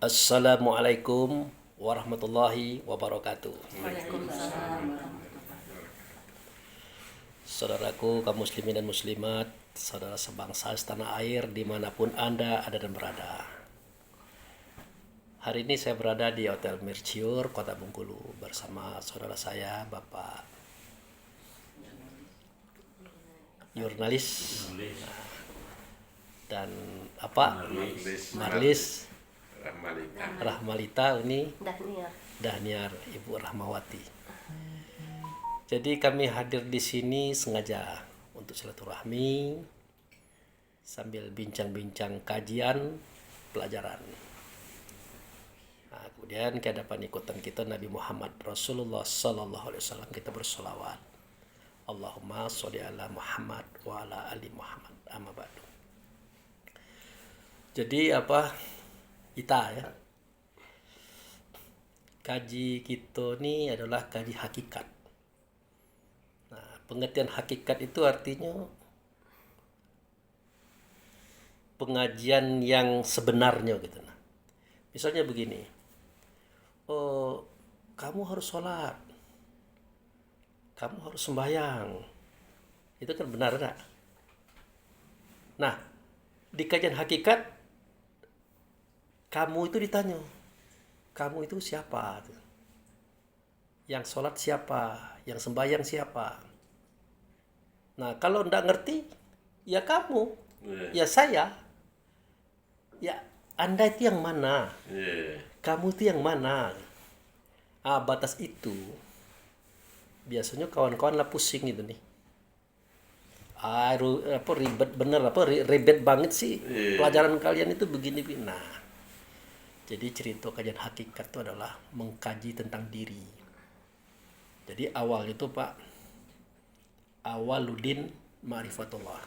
Assalamualaikum warahmatullahi wabarakatuh. Waalaikumsalam. Saudaraku kaum muslimin dan muslimat, saudara sebangsa setanah air dimanapun Anda ada dan berada. Hari ini saya berada di Hotel Mercure, Kota Bengkulu bersama saudara saya, Bapak jurnalis dan Marlis Rahmalita ini Dahniar Ibu Rahmawati. Jadi kami hadir di sini sengaja untuk silaturahmi sambil bincang-bincang kajian pelajaran. Nah, kemudian ke hadapan ikutan kita Nabi Muhammad Rasulullah Sallallahu Alaihi Wasallam, kita bersolawat. Allahumma sholli ala Muhammad wa ala ali Muhammad. Amma ba'du. Jadi kita ya, kaji kita ini adalah kaji hakikat. Nah, pengertian hakikat itu artinya pengajian yang sebenarnya gitu. Nah, misalnya begini, oh kamu harus sholat, kamu harus sembahyang, itu kan benar enggak? Nah, di kajian hakikat kamu itu ditanya, kamu itu siapa? Yang sholat siapa? Yang sembahyang siapa? Nah, kalau ndak ngerti, ya kamu, ya saya, ya Anda itu yang mana? Kamu itu yang mana? Batas itu biasanya kawan-kawan lah pusing gitu nih. Ribet bener, ribet banget sih pelajaran kalian itu begini. Nah, jadi cerita kajian hakikat itu adalah mengkaji tentang diri. Jadi awal itu Pak, awaludin ma'rifatullah.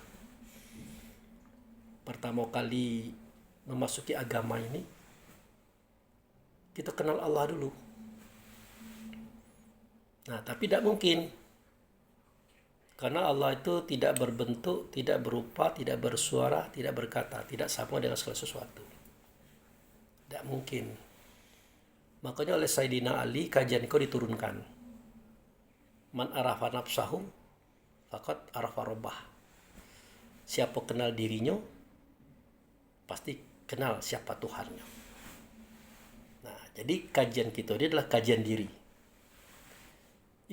Pertama kali memasuki agama ini, kita kenal Allah dulu. Nah, tapi tidak mungkin. Karena Allah itu tidak berbentuk, tidak berupa, tidak bersuara, tidak berkata, tidak sama dengan segala sesuatu. Tidak mungkin. Makanya oleh Sayyidina Ali kajian itu diturunkan. Man arafa nafsahu faqad arafa rabbah. Siapa kenal dirinya pasti kenal siapa Tuhannya. Nah, jadi kajian kita ini adalah kajian diri.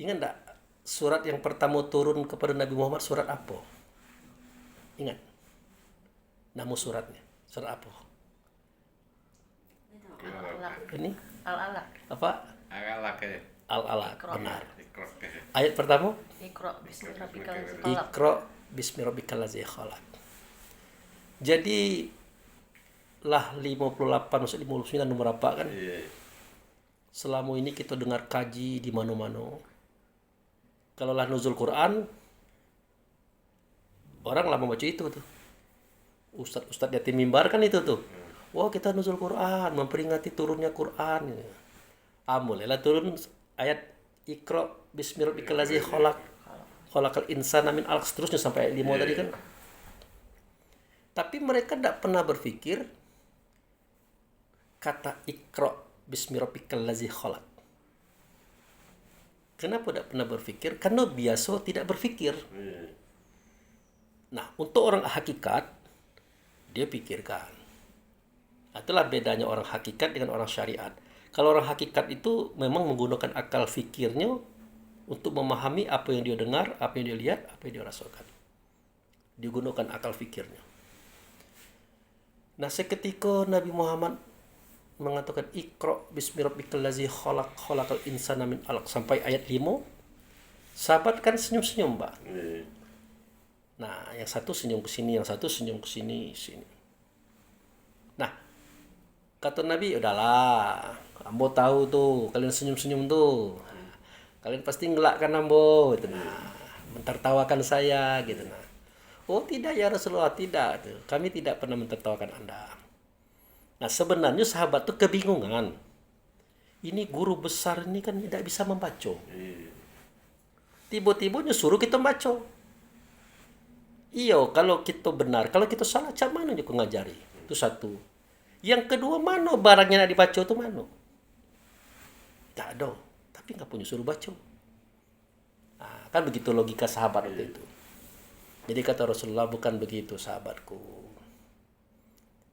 Ingat enggak surat yang pertama turun kepada Nabi Muhammad surat apa? Ingat? Nama suratnya. Surat apa? Ini Al-Alaq. apa? Al-Alaq. Al-Alaq, benar. Iqra. Ayat pertama? Iqra bismi rabbikal ladzi khalaq. Iqra bismi rabbikal ladzi khalaq. Jadi lah 58 maksud 59 nomor apa kan? Selama ini kita dengar kaji di mana-mana. Kalau lah nuzul Quran, orang lama baca itu tuh. Ustadz di mimbar kan itu tuh. Wah, kita nuzul Quran, memperingati turunnya Quran. Mulailah turun ayat Iqra bismi rabbikal ladzi khalaq. Khalaqal insana min 'alaq, seterusnya sampai ayat 5 tadi kan. Tapi mereka tidak pernah berpikir kata Iqra bismi rabbikal ladzi khalaq. Kenapa tidak pernah berpikir? Karena biasa tidak berpikir. Nah, untuk orang hakikat, dia pikirkan. Itulah bedanya orang hakikat dengan orang syariat. Kalau orang hakikat itu memang menggunakan akal fikirnya untuk memahami apa yang dia dengar, apa yang dia lihat, apa yang dia rasakan. Digunakan akal fikirnya. Nah, seketika Nabi Muhammad mengatakan Iqra bismi rabbikal ladzi khalaq khalaqal insana min 'alaq sampai ayat 5, sahabat kan senyum-senyum, Mbak. Nah, yang satu senyum ke sini, yang satu senyum ke sini. Nah, kata Nabi, udahlah, ambo tahu tuh, kalian senyum-senyum tuh. Kalian pasti ngelak kan ambo, gitu. Nah, mentertawakan saya, gitu. Nah, oh tidak ya Rasulullah, tidak. Tuh. Kami tidak pernah mentertawakan Anda. Nah, sebenarnya sahabat tuh kebingungan. Ini guru besar ini kan tidak bisa membaca. Tiba-tiba suruh kita baca. Iya, kalau kita benar, kalau kita salah, macam mana dia ngajari? Itu satu. Yang kedua, mana barangnya nak dibaca tu mana? Tak ada. Tapi nggak punya suruh baca. Kan begitu logika sahabat waktu itu. Jadi kata Rasulullah, bukan begitu sahabatku.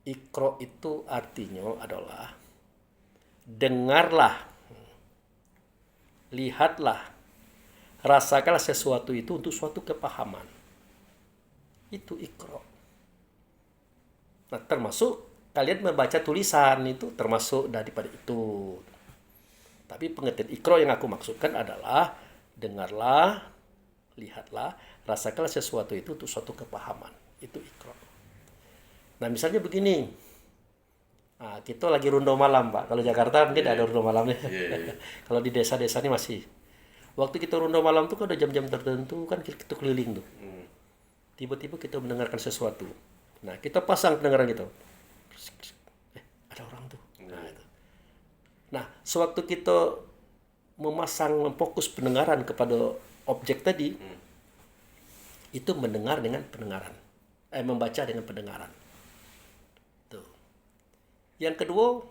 Iqra itu artinya adalah dengarlah, lihatlah, rasakanlah sesuatu itu untuk suatu kepahaman. Itu Iqra. Nah, termasuk kalian membaca tulisan itu termasuk daripada itu. Tapi pengertian Iqra yang aku maksudkan adalah dengarlah, lihatlah, rasakanlah sesuatu itu untuk suatu kepahaman. Itu Iqra. Nah, misalnya begini. Kita lagi rondo malam, Pak. Kalau Jakarta mungkin ada rondo malamnya. Kalau di desa-desa ini masih. Waktu kita rondo malam tuh kan ada jam-jam tertentu kan kita keliling tuh. Tiba-tiba kita mendengarkan sesuatu. Nah, kita pasang pendengaran gitu. Ada orang tuh. Nah, sewaktu kita memfokus pendengaran kepada objek tadi, itu mendengar dengan pendengaran. Membaca dengan pendengaran. Tuh. Yang kedua,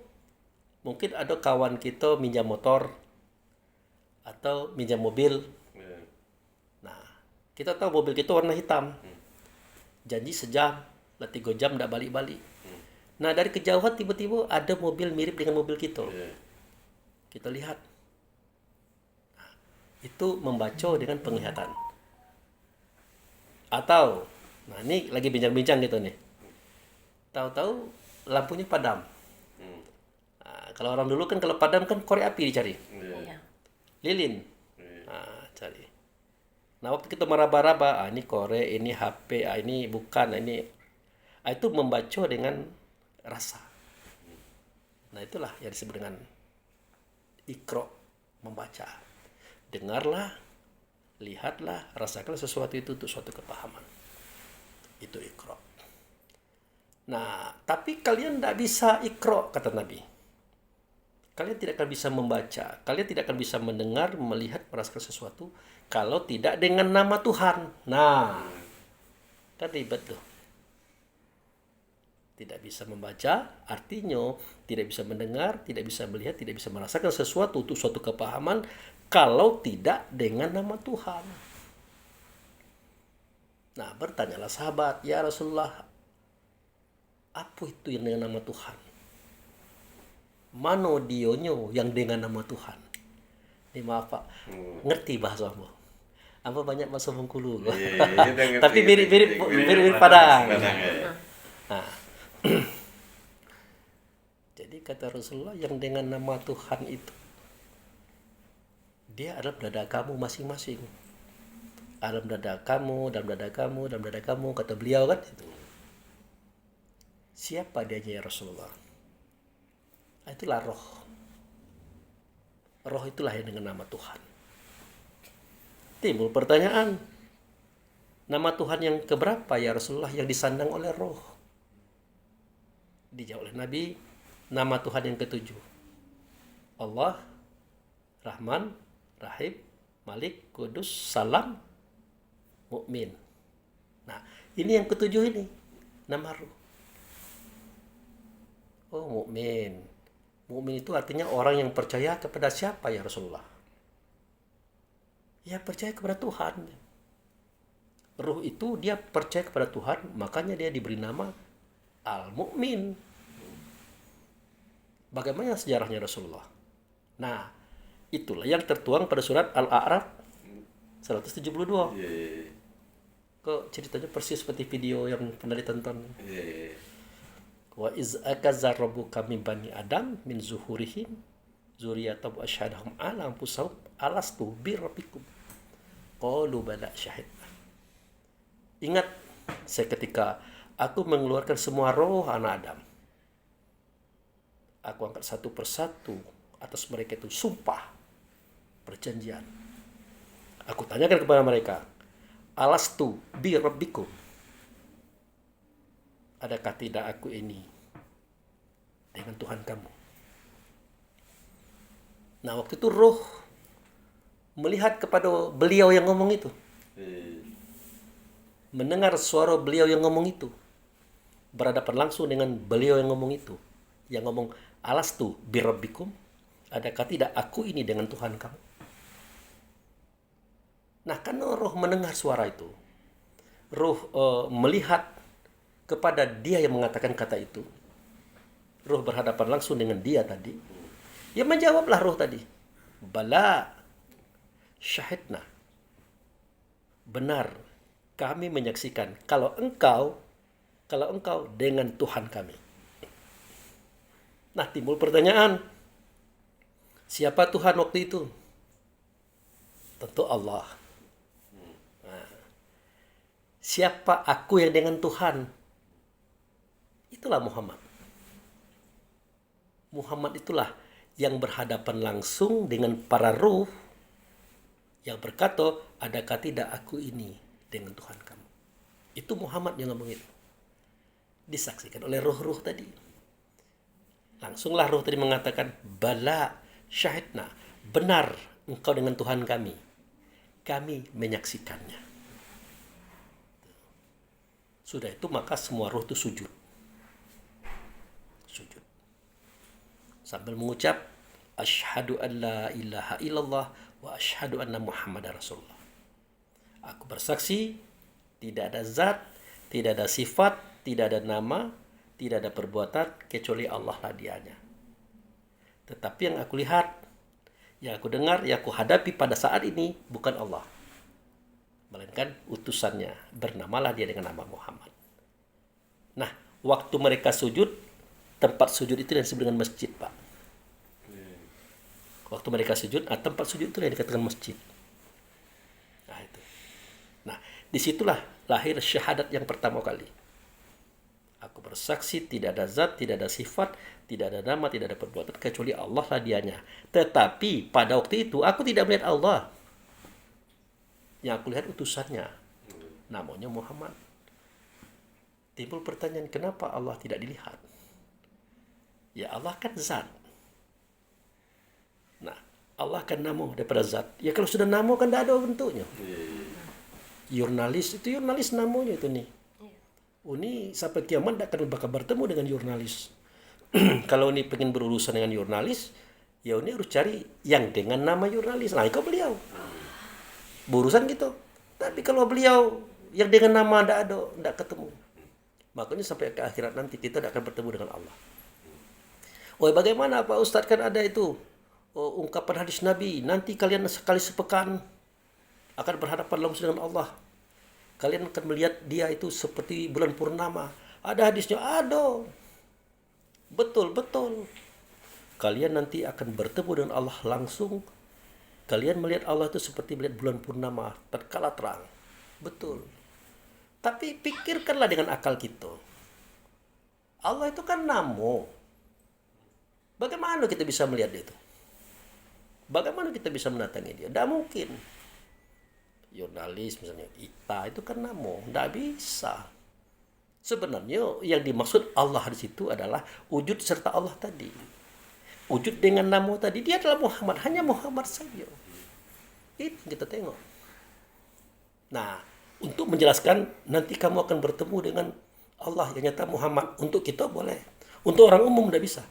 mungkin ada kawan kita minjam motor atau minjam mobil. Nah, kita tahu mobil kita warna hitam. Janji sejam, 3 jam tidak balik-balik. Nah, dari kejauhan tiba-tiba ada mobil mirip dengan mobil kita. Kita lihat. Nah, itu membaca dengan penglihatan. Atau, nah ini lagi bincang-bincang gitu nih. Tahu-tahu lampunya padam. Nah, kalau orang dulu kan kalau padam kan korek api dicari. Iya. Lilin. Nah, cari. Nah, waktu kita meraba-raba, ini korek, ini HP, ini bukan, ini. Itu membaca dengan rasa. Nah, itulah yang disebut dengan Iqra, membaca. Dengarlah, lihatlah, rasakanlah sesuatu itu untuk suatu kepahaman. Itu Iqra. Nah, tapi kalian tidak bisa Iqra, kata Nabi. Kalian tidak akan bisa membaca, kalian tidak akan bisa mendengar, melihat, merasakan sesuatu kalau tidak dengan nama Tuhan. Nah, kan ribet tuh. Tidak bisa membaca, artinya tidak bisa mendengar, tidak bisa melihat, tidak bisa merasakan sesuatu untuk suatu kepahaman kalau tidak dengan nama Tuhan. Nah, bertanyalah sahabat, ya Rasulullah, apa itu yang dengan nama Tuhan? Mano dionyo yang dengan nama Tuhan? Ini maaf Pak, ngerti bahasa apa? Apa banyak bahasa Bengkulu? Tapi mirip Padang. Nah, jadi kata Rasulullah yang dengan nama Tuhan itu, dia adalah dada kamu masing-masing. Dalam dada kamu, dalam dada kamu, dalam dada kamu, kata beliau kan itu. Siapa dia ya Rasulullah? Itulah roh. Roh itulah yang dengan nama Tuhan. Timbul pertanyaan, nama Tuhan yang keberapa ya Rasulullah yang disandang oleh roh? Dijawab oleh Nabi, nama Tuhan yang ketujuh. Allah, Rahman, Rahim, Malik, Kudus, Salam, Mukmin. Nah, ini yang ketujuh ini, nama roh. Oh, mukmin. Mukmin itu artinya orang yang percaya kepada siapa ya Rasulullah? Ya percaya kepada Tuhan. Ruh itu dia percaya kepada Tuhan, makanya dia diberi nama Al-Mu'min. Bagaimana sejarahnya Rasulullah? Nah, itulah yang tertuang pada surat Al-A'raf 172. Kok ceritanya persis seperti video yang pernah ditonton. Wa iz akaza rabbuka min bani adam min zuhurihim zuriyatahum asyhadahum ala anfusahum alastu bi rabbikum qalu bala syahidna. Ingat seketika aku mengeluarkan semua roh anak Adam. Aku angkat satu persatu atas mereka itu sumpah perjanjian. Aku tanyakan kepada mereka, alastu bi rabbikum, adakah tidak aku ini dengan Tuhan kamu? Nah, waktu itu roh melihat kepada beliau yang ngomong itu. Mendengar suara beliau yang ngomong itu. Berhadapan langsung dengan beliau yang ngomong itu. yang ngomong alastu birabbikum, adakah tidak aku ini dengan Tuhan kamu? Nah, karena roh mendengar suara itu, roh melihat kepada dia yang mengatakan kata itu, roh berhadapan langsung dengan dia tadi, ya menjawablah roh tadi, bala syahidna, benar kami menyaksikan kalau engkau dengan Tuhan kami. Nah, timbul pertanyaan, siapa Tuhan waktu itu? Tentu Allah. Nah, siapa aku yang dengan Tuhan? Itulah Muhammad. Muhammad itulah yang berhadapan langsung dengan para ruh yang berkata, adakah tidak aku ini dengan Tuhan kamu? Itu Muhammad yang ngomong itu. Disaksikan oleh roh-roh tadi. Langsunglah roh tadi mengatakan, bala syahidna, benar engkau dengan Tuhan kami. Kami menyaksikannya. Sudah itu maka semua roh itu sujud. Sujud. Sambil mengucap, asyhadu an la ilaha illallah wa asyhadu anna Muhammadar Rasulullah. Aku bersaksi, tidak ada zat, tidak ada sifat, tidak ada nama, tidak ada perbuatan, kecuali Allah lah dianya. Tetapi yang aku lihat, yang aku dengar, yang aku hadapi pada saat ini, bukan Allah. Melainkan utusannya, bernamalah dia dengan nama Muhammad. Nah, waktu mereka sujud, tempat sujud itu yang disebut dengan masjid, Pak. Waktu mereka sujud, tempat sujud itu yang dikatakan masjid. Nah, itu. Nah, disitulah lahir syahadat yang pertama kali. Aku bersaksi tidak ada zat, tidak ada sifat, tidak ada nama, tidak ada perbuatan, kecuali Allah lah dianya. Tetapi pada waktu itu, aku tidak melihat Allah. Yang aku lihat utusannya. Namanya Muhammad. Timbul pertanyaan, kenapa Allah tidak dilihat? Ya Allah kan zat. Nah, Allah kan namo daripada zat. Ya kalau sudah namo kan tidak ada bentuknya. Jurnalis itu jurnalis namonya itu nih. Oh, ini sampai kiamat tidak akan bakal bertemu dengan jurnalis. Kalau ini pengen berurusan dengan jurnalis, ya ini harus cari yang dengan nama jurnalis. Nah, itu beliau. Berurusan gitu. Tapi kalau beliau yang dengan nama tidak ketemu. Makanya sampai ke akhirat nanti kita tidak akan bertemu dengan Allah. Oh, bagaimana Pak Ustadz, kan ada itu ungkapan hadis Nabi, nanti kalian sekali sepekan akan berhadapan langsung dengan Allah. Kalian akan melihat dia itu seperti bulan purnama. Ada hadisnya, ada. Betul. Kalian nanti akan bertemu dengan Allah langsung. Kalian melihat Allah itu seperti melihat bulan purnama, tatkala terang. Betul. Tapi pikirkanlah dengan akal kita. Allah itu kan namo. Bagaimana kita bisa melihat dia itu? Bagaimana kita bisa mendatangi dia? Tidak mungkin. Jurnalis misalnya, Ita itu kan namo. Tidak bisa. Sebenarnya yang dimaksud Allah di situ adalah wujud serta Allah tadi. Wujud dengan namo tadi. Dia adalah Muhammad. Hanya Muhammad saja. Itu kita tengok. Nah, untuk menjelaskan, nanti kamu akan bertemu dengan Allah yang nyata Muhammad. Untuk kita boleh. Untuk orang umum tidak bisa.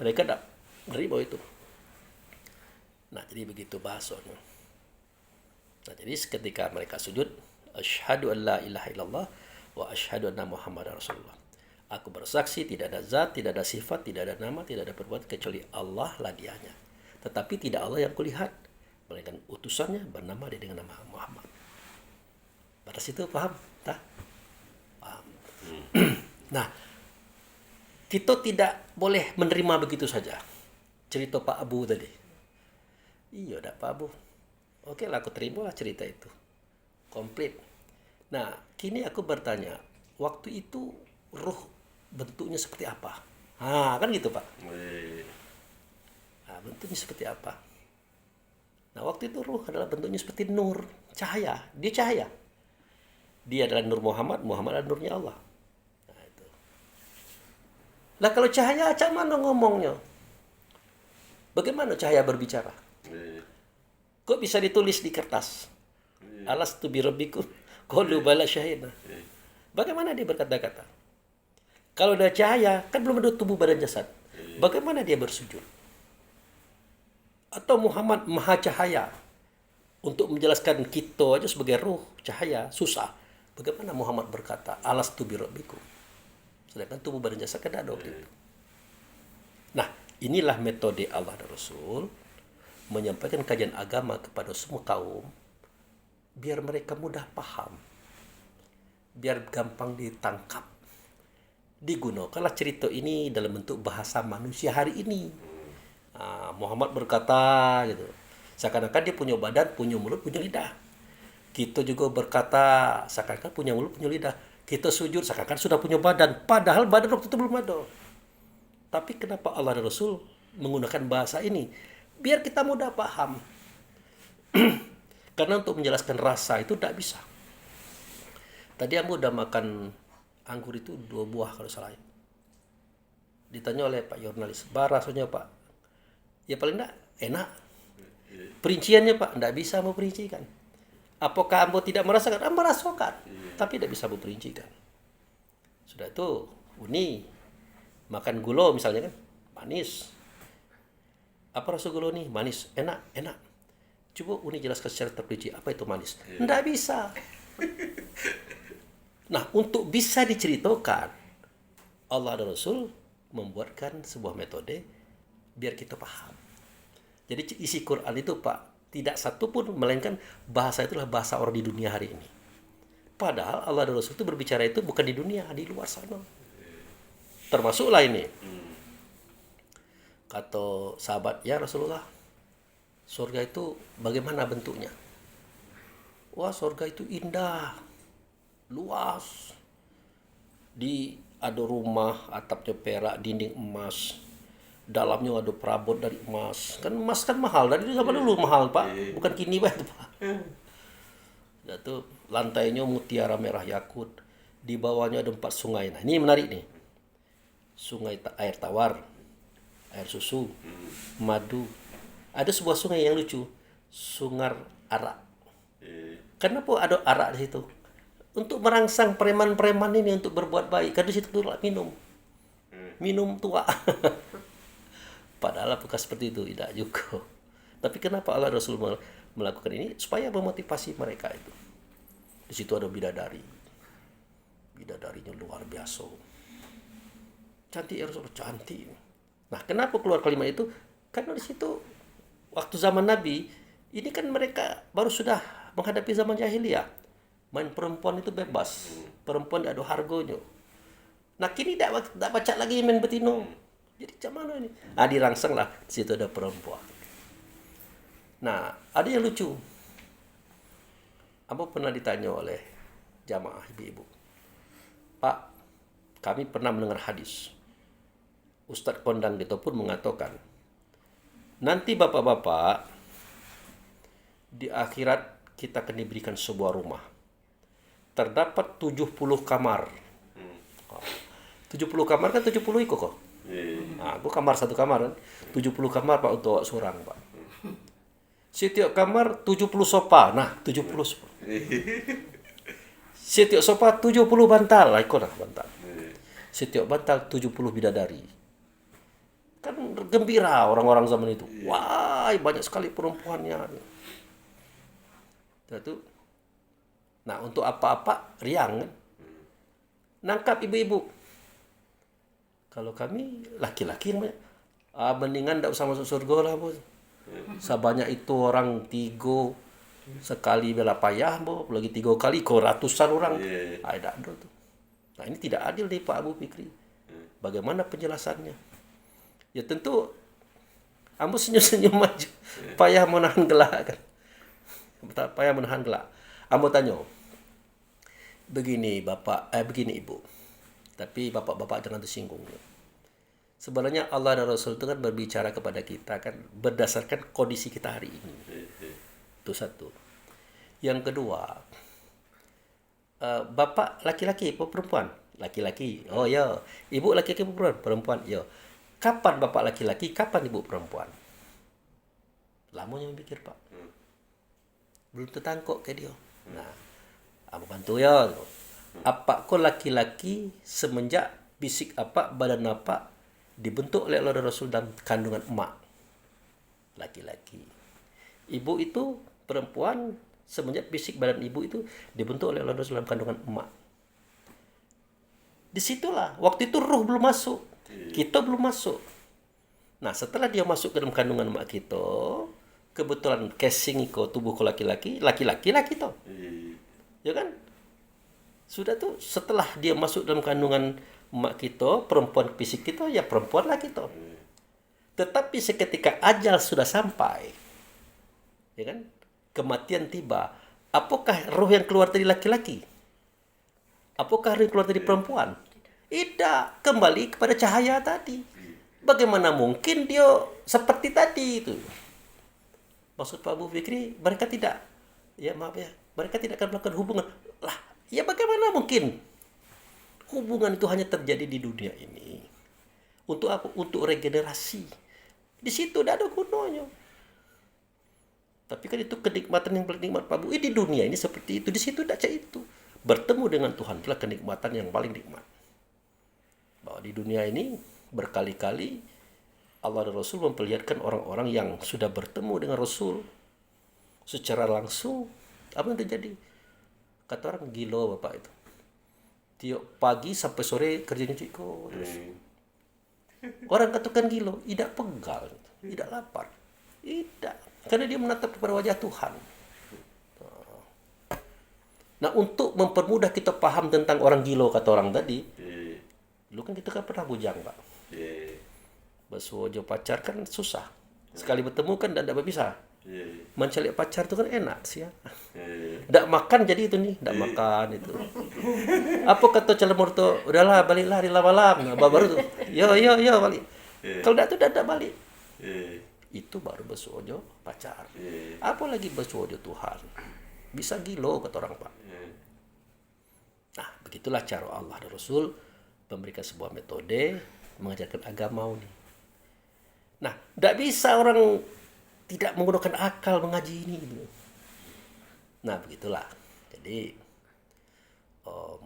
Mereka tidak menerima itu. Nah, jadi begitu bahasanya. Nah, jadi ketika mereka sujud, asyhadu an la ilaha illallah wa asyhadu anna Muhammadar Rasulullah. Aku bersaksi tidak ada zat, tidak ada sifat, tidak ada nama, tidak ada perbuatan kecuali Allah lah dianya. Tetapi tidak Allah yang kulihat, melainkan utusannya bernama dia dengan nama Muhammad. Pada situ paham? Tak? Paham. Nah, kita tidak boleh menerima begitu saja. Cerita Pak Abu tadi. Iya, dak Pak Abu. Oke lah, aku terimalah cerita itu. Komplit. Nah, kini aku bertanya, waktu itu ruh bentuknya seperti apa? Kan gitu Pak. Nah, bentuknya seperti apa? Nah, waktu itu ruh adalah bentuknya seperti nur, cahaya. Dia cahaya. Dia adalah Nur Muhammad, Muhammad adalah nurnya Allah. Nah, itu. Lah kalau cahaya, macam mana ngomongnya? Bagaimana cahaya berbicara? Kok bisa ditulis di kertas? Alastu birabbikum qalu bala syahidna. Bagaimana dia berkata-kata? Kalau ada cahaya, kan belum ada tubuh badan jasad. Bagaimana dia bersujud? Atau Muhammad maha cahaya. Untuk menjelaskan kita aja sebagai ruh, cahaya, susah. Bagaimana Muhammad berkata, alastu bi rabbikum? Sedangkan tubuh badan jasad kan ada waktu itu. Nah, inilah metode Allah dan Rasul menyampaikan kajian agama kepada semua kaum biar mereka mudah paham, biar gampang ditangkap. Digunakanlah cerita ini dalam bentuk bahasa manusia hari ini. Muhammad berkata gitu, seakan-akan dia punya badan, punya mulut, punya lidah. Kita juga berkata seakan-akan punya mulut, punya lidah. Kita sujud seakan-akan sudah punya badan, padahal badan waktu itu belum ada. Tapi kenapa Allah dan Rasul menggunakan bahasa ini? Biar kita mudah paham. Karena untuk menjelaskan rasa itu tidak bisa. Tadi aku udah makan anggur itu 2 buah kalau salah. Ditanya oleh Pak jurnalis, rasanya Pak? Ya paling enggak enak. Perinciannya Pak, enggak bisa mau perincikan. Apakah Ambo tidak merasakan? Ambo merasakan, tapi tidak bisa memperincikan. Sudah itu, Uni makan gula misalnya kan, manis. Apa rasa gula nih? Manis, enak. Coba Uni jelaskan secara terperinci, apa itu manis? Enggak bisa. Nah, untuk bisa diceritakan, Allah dan Rasul membuatkan sebuah metode biar kita paham. Jadi isi Quran itu Pak, tidak satu pun melainkan bahasa itulah bahasa orang di dunia hari ini. Padahal Allah dan Rasul itu berbicara itu bukan di dunia, di luar sana. Termasuklah ini. Kata sahabat, ya Rasulullah, surga itu bagaimana bentuknya? Wah, surga itu indah, luas. Ada rumah, atapnya perak, dinding emas. Dalamnya ada perabot dari emas. Kan emas kan mahal. Dari zaman dulu mahal, Pak. Bukan kini, Pak. Itu lantainya mutiara merah yakut. Di bawahnya ada 4 sungai. Nah, ini menarik nih. Sungai air tawar, air susu, madu. Ada sebuah sungai yang lucu. Sungai arak. Kenapa ada arak di situ? Untuk merangsang preman-preman ini untuk berbuat baik. Karena di situ tuh minum tua. Padahal apakah seperti itu? Tidak juga. Tapi kenapa Allah Rasul melakukan ini? Supaya memotivasi mereka itu. Di situ ada bidadari. Bidadarinya luar biasa. Cantik ya Rasul, cantik. Nah, kenapa keluar kalimat itu? Karena di situ waktu zaman Nabi, ini kan mereka baru sudah menghadapi zaman jahiliyah. Main perempuan itu bebas. Perempuan tidak ada harganya. Nah, kini tidak baca lagi main betino. Jadi macam mana ini? Dirangsang lah. Di situ ada perempuan. Nah, ada yang lucu. Apa pernah ditanya oleh jamaah ibu-ibu? Pak, kami pernah mendengar hadis. Ustadz kondang itu pun mengatakan, nanti bapak-bapak di akhirat kita akan diberikan sebuah rumah. Terdapat 70 kamar. 70 kamar kan 70 iko kok. Nah, aku kamar 1 kamar kan. 70 kamar Pak untuk seorang, Pak. Setiap kamar 70 sofa. Nah, 70 sofa. Setiap sofa 70 bantal. Iko nah bantal. Setiap bantal 70 bidadari. Kan gembira orang-orang zaman itu. Wah, banyak sekali perempuannya. Itu. Nah, untuk apa-apa riang kan. Nangkap ibu-ibu. Kalau kami laki-laki yang banyak, mendingan tidak usah masuk surga lah, bos. Sebanyak itu orang 3 sekali bela payah, bos. Lagi 3 kali kau ratusan orang. Tidak ada tuh. Nah, ini tidak adil nih Pak Abu Fikri. Bagaimana penjelasannya? Ya tentu, ambo senyum-senyum maju. Payah menahan gelak kan. Payah menahan gelak. Ambo tanya, begini Bapak, begini Ibu. Tapi bapak-bapak jangan tersinggung. Sebenarnya Allah dan Rasul itu kan berbicara kepada kita kan berdasarkan kondisi kita hari ini. Itu satu. Yang kedua, bapak laki-laki apa perempuan? Laki-laki. Oh ya. Ibu laki-laki apa perempuan? Ya. Kapan bapak laki-laki? Kapan ibu perempuan? Lamanya mikir Pak. Belum tertangkap ke dia. Nah, aku bantu ya. Apa kau laki-laki semenjak Fisik apa, badan apa dibentuk oleh Allah dan Rasul dalam kandungan emak, laki-laki. Ibu itu perempuan semenjak fisik badan ibu itu dibentuk oleh Allah dan Rasul dalam kandungan emak. Disitulah waktu itu ruh belum masuk, kita belum masuk. Nah setelah dia masuk ke dalam kandungan emak kita, kebetulan casing iko tubuh ko laki-laki lah kita, ya kan? Sudah tuh setelah dia masuk dalam kandungan emak kita, perempuan fisik kita, ya perempuan lah kita. Tetapi seketika ajal sudah sampai, ya kan? Kematian tiba. Apakah roh yang keluar dari laki-laki? Apakah roh yang keluar dari perempuan? Tidak, kembali kepada cahaya tadi. Bagaimana mungkin dia seperti tadi itu? Maksud Pak Abu Fikri, mereka tidak, ya maaf ya, mereka tidak akan melakukan hubungan. Lah, ya bagaimana mungkin? Hubungan itu hanya terjadi di dunia ini. Untuk apa? Untuk regenerasi. Di situ tidak ada gunanya. Tapi kan itu kenikmatan yang paling nikmat Pak Bu. Di dunia ini seperti itu. Di situ tidak itu. Bertemu dengan Tuhan itulah kenikmatan yang paling nikmat. Bahwa di dunia ini berkali-kali Allah dan Rasul memperlihatkan orang-orang yang sudah bertemu dengan Rasul secara langsung. Apa yang terjadi? Kata orang gila Bapak itu. Tiap pagi sampai sore kerjanya Ciko terus. Orang katakan gila, tidak pegal, tidak lapar. Tidak, karena dia menatap kepada wajah Tuhan. Nah, untuk mempermudah kita paham tentang orang gila kata orang tadi, dulu kan kita kan pernah bujang, Pak. Bersuojo pacar kan susah. Sekali bertemu kan tidak bisa. Mencari pacar itu kan enak sih ya. Tidak makan jadi itu nih, tidak makan itu. Apa kata calon mertua? Udahlah baliklah di lama-lama. Baru tuh, yo balik. Kalau tidak tuh tidak balik. Itu baru bersuojo pacar. Apalagi bersuojo Tuhan. Bisa gilo kata orang Pak. Nah begitulah cara Allah dan Rasul memberikan sebuah metode mengajarkan agama ini. Nah tidak bisa orang tidak menggunakan akal mengaji ini. Nah begitulah. Jadi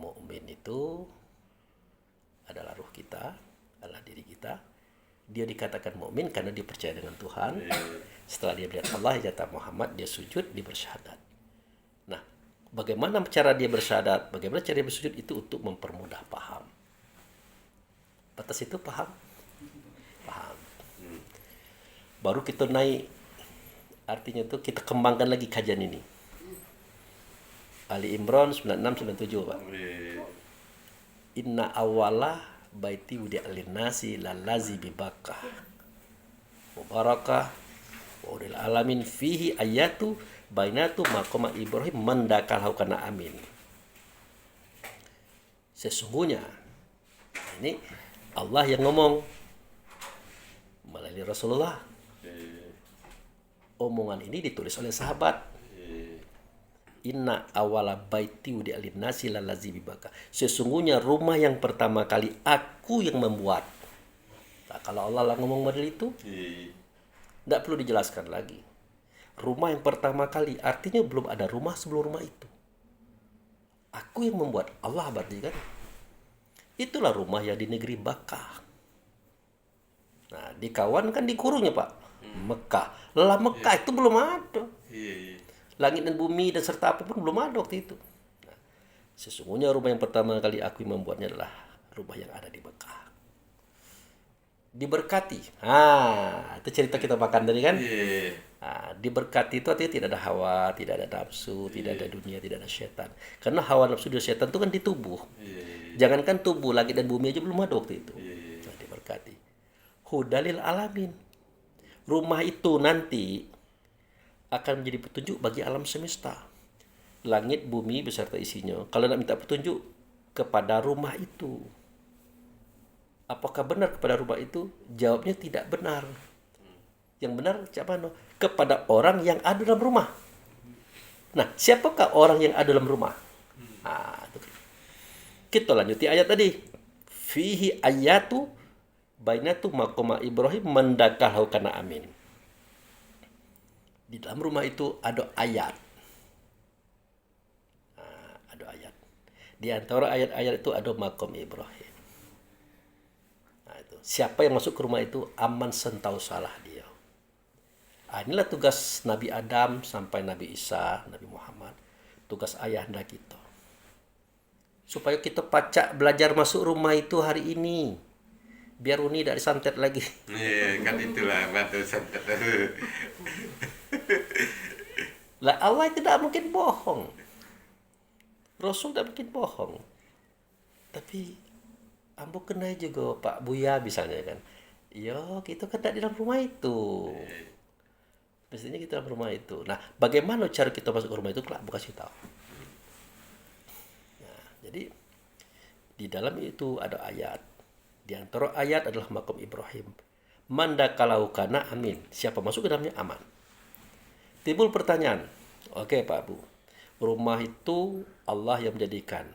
mukmin itu adalah ruh kita, adalah diri kita. Dia dikatakan mukmin karena dia percaya dengan Tuhan. Setelah dia melihat Allah, jata Muhammad, dia sujud, dia bersyahadat. Nah, bagaimana cara dia bersyahadat? Bagaimana cara dia bersujud itu untuk mempermudah paham. Batas itu paham? Paham. Baru kita naik. Artinya itu kita kembangkan lagi kajian ini. Ali Imran 96-97 Pak. Inna awala baiti wudi'a linnasi lalazi bibakah mubarakah wa udil alamin fihi ayatu bainatu maqama Ibrahim mandakal haukana amin. Sesungguhnya ini Allah yang ngomong melalui Rasulullah. Omongan ini ditulis oleh sahabat. Inna awala baiti wudi'a linnasi lalazi bibaka. Sesungguhnya rumah yang pertama kali aku yang membuat. Nah, kalau Allah ngomong model itu, tidak perlu dijelaskan lagi. Rumah yang pertama kali artinya belum ada rumah sebelum rumah itu. Aku yang membuat. Allah berarti kan. Itulah rumah yang di negeri Bakah. Nah, di kawan kan dikurungnya Pak. Mekah. Lah Mekah itu belum ada. Langit dan bumi dan serta apapun belum ada waktu itu. Nah, sesungguhnya rumah yang pertama kali aku membuatnya adalah rumah yang ada di Mekah. Diberkati. Itu cerita kita makan tadi kan. Nah, diberkati itu artinya tidak ada hawa, tidak ada nafsu, tidak ada dunia, tidak ada setan. Karena hawa nafsu dan setan itu kan di tubuh. Jangankan tubuh, langit dan bumi aja belum ada waktu itu. Nah, diberkati. Hudalil alamin. Rumah itu nanti akan menjadi petunjuk bagi alam semesta. Langit, bumi beserta isinya. Kalau nak minta petunjuk kepada rumah itu. Apakah benar kepada rumah itu? Jawabnya tidak benar. Yang benar siapa? Kepada orang yang ada dalam rumah. Nah, siapakah orang yang ada dalam rumah? Kita lanjuti ayat tadi. Fihi ayatu bainatu maqama Ibrahim mendakal haukana amin. Di dalam rumah itu ada ayat. Ada ayat. Di antara ayat-ayat itu ada maqam Ibrahim. siapa yang masuk ke rumah itu aman sentau salah dia. Inilah tugas Nabi Adam sampai Nabi Isa, Nabi Muhammad. Tugas ayahanda kita. Supaya kita pacak belajar masuk rumah itu hari ini. Biar Uni tidak disantet lagi. Iya, kan itulah batu santet. Lah Allah tidak mungkin bohong. Rasul tidak mungkin bohong. Tapi ambo kenal juga Pak Buya misalnya kan. Yo, kita kan tidak di dalam rumah itu. Mestinya kita dalam rumah itu. Nah, bagaimana cara kita masuk ke rumah itu? Kelak bukan kasih tahu. Nah, jadi di dalam itu ada ayat. Di antara ayat adalah makom Ibrahim. Mandakalau kana amin. Siapa masuk ke dalamnya aman. Timbul pertanyaan. Oke Pak Bu. Rumah itu Allah yang menjadikan.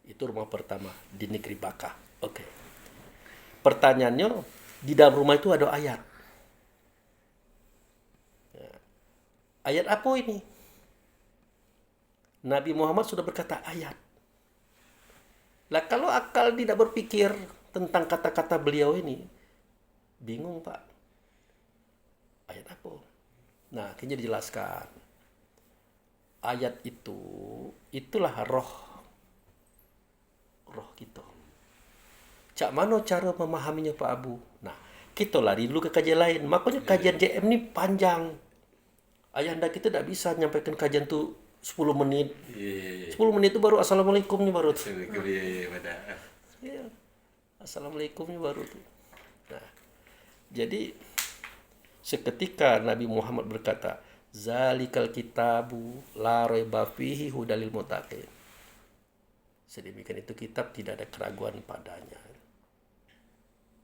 Itu rumah pertama di negeri Bakah. Oke. Pertanyaannya, di dalam rumah itu ada ayat. Ya. Ayat apa ini? Nabi Muhammad sudah berkata ayat. Lah kalau akal tidak berpikir tentang kata-kata beliau ini, bingung Pak. Ayat apa? Nah, akhirnya dijelaskan. Ayat itu, itulah roh kita. Cak mana cara memahaminya Pak Abu? Nah, kita lari dulu ke kajian lain. Makanya kajian JM ini panjang. Ayahanda kita tidak bisa menyampaikan kajian tu 10 menit. 10 menit itu baru assalamualaikumnya baru tuh. Ya, assalamualaikumnya baru tuh. Nah, jadi seketika Nabi Muhammad berkata, zalikal kitabu la raiba fihi hudalil muttaqin. Sedemikian itu kitab tidak ada keraguan padanya.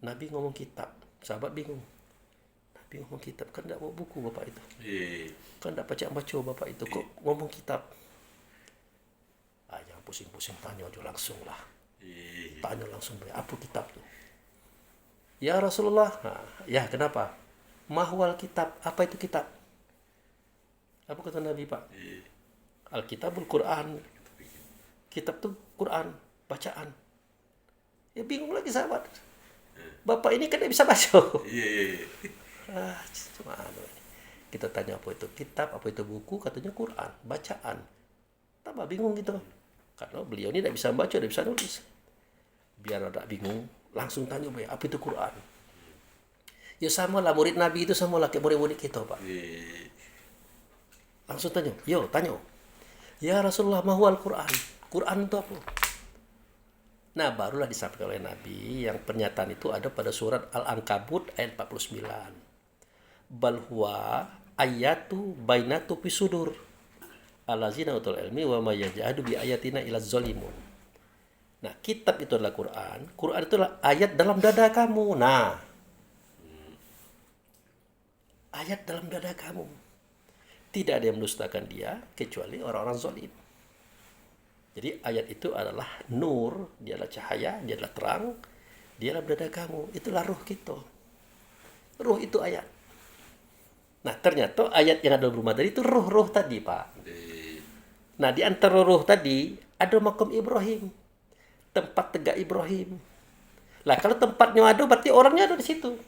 Nabi ngomong kitab, sahabat bingung. Nabi ngomong kitab, kan tidak mau buku bapak itu. Kan tidak baca bapak itu, kok ngomong kitab? Jangan pusing-pusing, tanya aja langsung lah. Tanya langsung, apa kitab tuh? Ya Rasulullah, ya kenapa? Mahwal kitab, apa itu kitab? Apa kata Nabi Pak? Alkitabul Quran. Kitab itu Quran, bacaan. Ya bingung lagi sahabat. Bapak ini kan tidak bisa baca. Cuma kita tanya apa itu kitab, apa itu buku, katanya Quran, bacaan. Tambah bingung gitu. Karena beliau ini tidak bisa baca, tidak bisa nulis. Biar tidak bingung, langsung tanya apa itu Quran. Ya sama lah, murid Nabi itu sama lah kayak murid-murid kita Pak. Langsung tanya, tanya. Ya Rasulullah, mahwal Quran. Quran itu apa? Nah, barulah disampaikan oleh Nabi yang pernyataan itu ada pada surat Al-Ankabut ayat 49. Bal huwa ayatu bainatu fi sudur. Allazina utul ilmi wa may yajhadu bi ayatina ila zalimun. Nah, kitab itu adalah Quran. Quran itu adalah ayat dalam dada kamu. Nah, ayat dalam dada kamu. Tidak ada yang mendustakan dia kecuali orang-orang zalim. Jadi ayat itu adalah nur, dia adalah cahaya, dia adalah terang, dia adalah dada kamu. Itulah ruh kita. Ruh itu ayat. Nah, ternyata ayat yang ada dalam rumah tadi itu ruh-ruh tadi, Pak. Nah, di antara ruh tadi ada makam Ibrahim. Tempat tegak Ibrahim. Lah, kalau tempatnya ada, berarti orangnya ada di situ.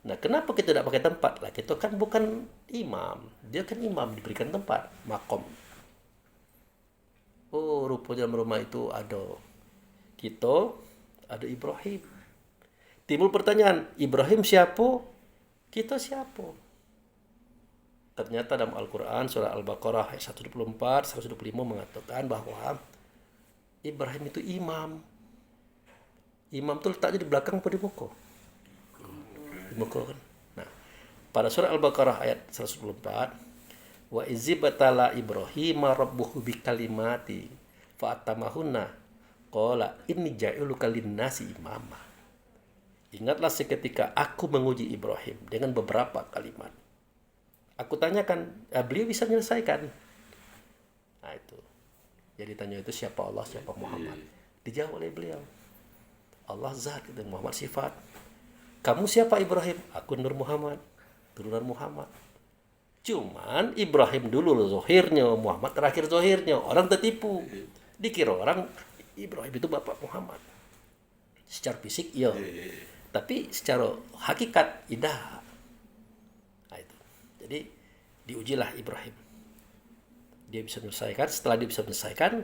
Nah, kenapa kita tidak pakai tempat? Lah, kita kan bukan imam. Dia kan imam, diberikan tempat, makom. Oh, rupanya dalam rumah itu ada kita, ada Ibrahim. Timbul pertanyaan, Ibrahim siapa? Kita siapa? Ternyata dalam Al-Quran, surah Al-Baqarah ayat 124, 125 mengatakan bahwa Ibrahim itu imam. Imam itu letaknya di belakang atau di muka? Di muka kan? Nah, pada surah Al-Baqarah ayat 124, wa izibatala Ibrahim rabbuhu bikalimati fa'atamahunna qala inni ja'iluka linnasi imama. Ingatlah seketika aku menguji Ibrahim dengan beberapa kalimat. Aku tanyakan, beliau bisa menyelesaikan. Nah itu. Jadi tanya itu siapa Allah, siapa Muhammad. Dijawab oleh beliau. Allah zat, itu Muhammad sifat. Kamu siapa Ibrahim? Aku Nur Muhammad, turunan Muhammad. Cuman Ibrahim dulu zohirnya, Muhammad terakhir zohirnya. Orang tertipu. Dikira orang Ibrahim itu bapak Muhammad. Secara fisik iya. Tapi secara hakikat tidak. Nah, itu. Jadi diujilah Ibrahim. Dia bisa menyelesaikan. Setelah dia bisa menyelesaikan,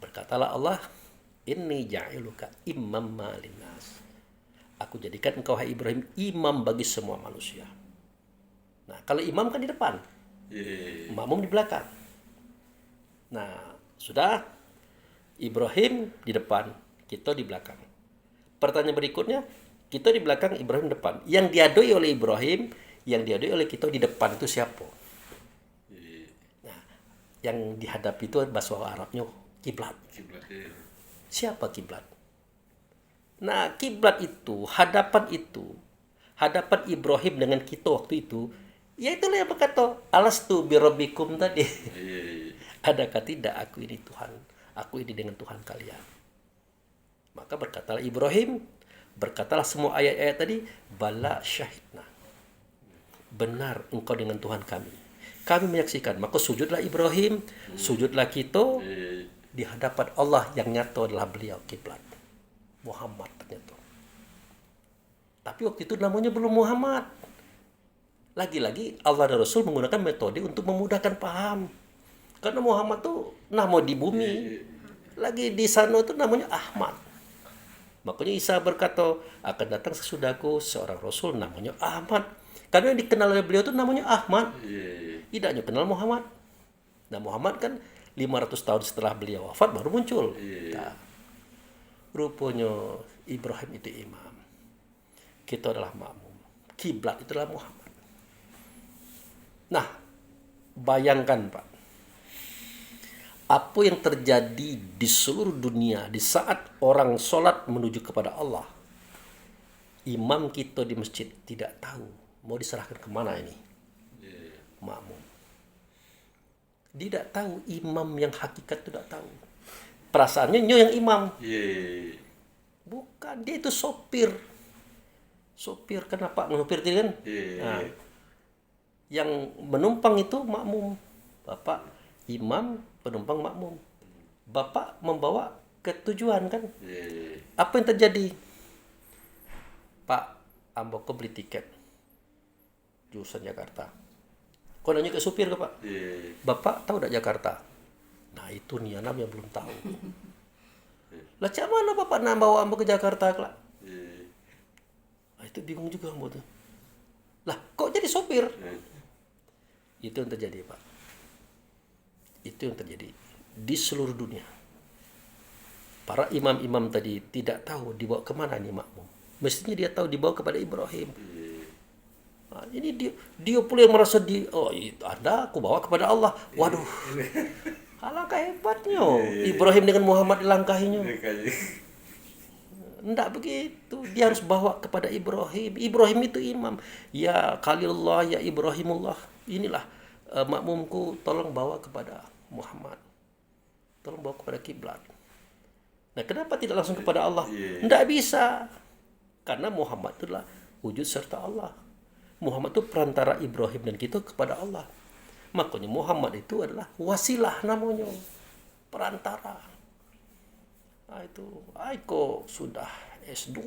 berkatalah Allah, inni ja'iluka imam linnas. Aku jadikan engkau hai Ibrahim imam bagi semua manusia. Nah, kalau imam kan di depan, makmum di belakang. Nah, sudah Ibrahim di depan, kita di belakang. Pertanyaan berikutnya, kita di belakang, Ibrahim di depan. Yang diadui oleh Ibrahim, yang diadui oleh kita di depan itu siapa? Nah, yang dihadapi itu bahasa Arabnya kiblat. Siapa kiblat? Nah, kiblat itu, hadapan Ibrahim dengan kita waktu itu, ya itulah yang berkata, alastu birabbikum tadi. Adakah tidak aku ini Tuhan? Aku ini dengan Tuhan kalian. Maka berkatalah Ibrahim, berkatalah semua ayat-ayat tadi, bala syahidna. Benar engkau dengan Tuhan kami. Kami menyaksikan. Maka sujudlah Ibrahim, sujudlah kita di hadapan Allah yang nyata adalah beliau kiblat. Muhammad ternyata. Tapi waktu itu namanya belum Muhammad. Lagi-lagi Allah dan Rasul menggunakan metode untuk memudahkan paham. Karena Muhammad tuh nama di bumi. Lagi di sana itu namanya Ahmad. Makanya Isa berkata, akan datang sesudahku seorang Rasul namanya Ahmad. Karena yang dikenal oleh beliau itu namanya Ahmad. Tidak hanya kenal Muhammad. Nah, Muhammad kan 500 tahun setelah beliau wafat baru muncul. Nah, rupanya Ibrahim itu imam. Kita adalah makmum. Kiblat itu adalah Muhammad. Nah, bayangkan Pak. Apa yang terjadi di seluruh dunia di saat orang sholat menuju kepada Allah. Imam kita di masjid tidak tahu mau diserahkan kemana ini. Makmum. Dia tidak tahu, imam yang hakikat tidak tahu. Perasaannya nyo yang imam. Bukan, dia itu sopir. Sopir, kenapa menupir tadi kan? Nah, yang menumpang itu makmum. Bapak imam, penumpang makmum. Bapak membawa ke tujuan kan? Apa yang terjadi? Pak, amboko beli tiket jurusan Jakarta. Kau nanya ke supir ke Pak? Bapak tahu tak Jakarta? Nah itu nih anak yang belum tahu. Lah cak mana Bapak nak bawa ambo ke Jakarta kelak? Nah, itu bingung juga ambo tuh. Lah kok jadi sopir? Itu yang terjadi Pak. Itu yang terjadi di seluruh dunia. Para imam-imam tadi tidak tahu dibawa kemana nih makmum. Mestinya dia tahu dibawa kepada Ibrahim. Nah, ini dia pula yang merasa aku bawa kepada Allah. Waduh, alangkah hebatnya Ibrahim dengan Muhammad dilangkahinya. Enggak begitu, dia harus bawa kepada Ibrahim. Ibrahim itu imam. Ya Khalilullah, ya Ibrahimullah. Inilah makmumku, tolong bawa kepada Muhammad. Tolong bawa kepada kiblat. Nah, kenapa tidak langsung kepada Allah? Enggak bisa. Karena Muhammad itulah wujud serta Allah. Muhammad itu perantara Ibrahim dan kita kepada Allah. Makanya Muhammad itu adalah wasilah namanya. Perantara. Nah itu, Aiko sudah S2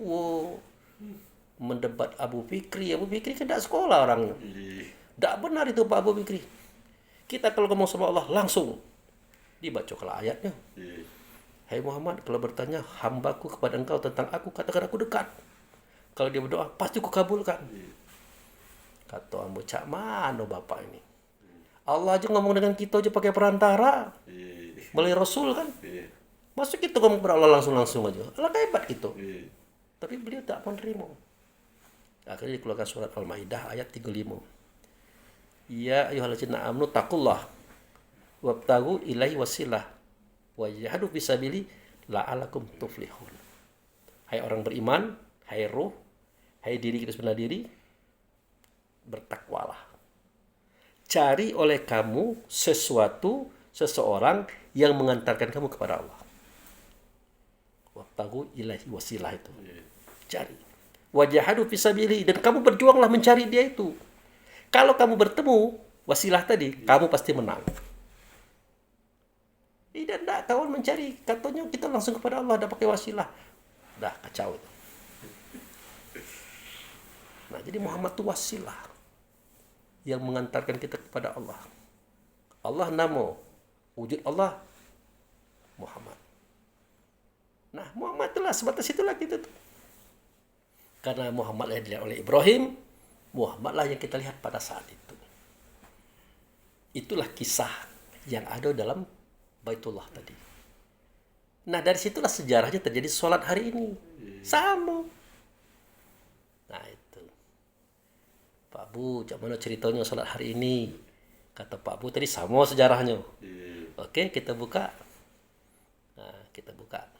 mendebat Abu Fikri. Abu Fikri kan tidak sekolah orangnya. Tidak benar itu Pak Abu Fikri. Kita kalau ngomong sama Allah langsung dibacakanlah ayatnya. Hai Muhammad, kalau bertanya hambaku kepada engkau tentang aku, katakan aku dekat. Kalau dia berdoa, pasti ku kabulkan. Kata ambo, cak mana bapak ini? Allah aja ngomong dengan kita aja pakai perantara. Melalui Rasul kan? Masuk kita ngomong kepada Allah langsung aja. Allah hebat gitu. Tapi beliau tak menerima. Akhirnya dikeluarkan surat Al-Maidah ayat 35. Ya ayyuhallazina amanu taqullah wabtagu ilaihi wasilah wa jahadu fisabili la'alakum tuflihun. Hai orang beriman, hai ruh, hai diri kita sebenar diri, bertakwalah. Cari oleh kamu seseorang yang mengantarkan kamu kepada Allah. Wabtagu ilaihi wasilah itu. Cari. Wajahadu fisabilihi, dan kamu berjuanglah mencari dia itu. Kalau kamu bertemu wasilah tadi, kamu pasti menang. Tidak, kawan mencari. Katanya kita langsung kepada Allah, ada pakai wasilah. Dah kacau itu. Nah, jadi Muhammad itu wasilah yang mengantarkan kita kepada Allah. Allah namo, wujud Allah Muhammad. Nah, Muhammad itulah, sebatas itulah kita tuh. Karena Muhammad yang dilihat oleh Ibrahim, Muhammadlah yang kita lihat pada saat itu. Itulah kisah yang ada dalam Baitullah tadi. Nah, dari situlah sejarahnya terjadi sholat hari ini. Sama. Nah, itu. Pak Bu, cak mana ceritanya sholat hari ini? Kata Pak Bu tadi sama sejarahnya. Oke, kita buka. Nah, kita buka.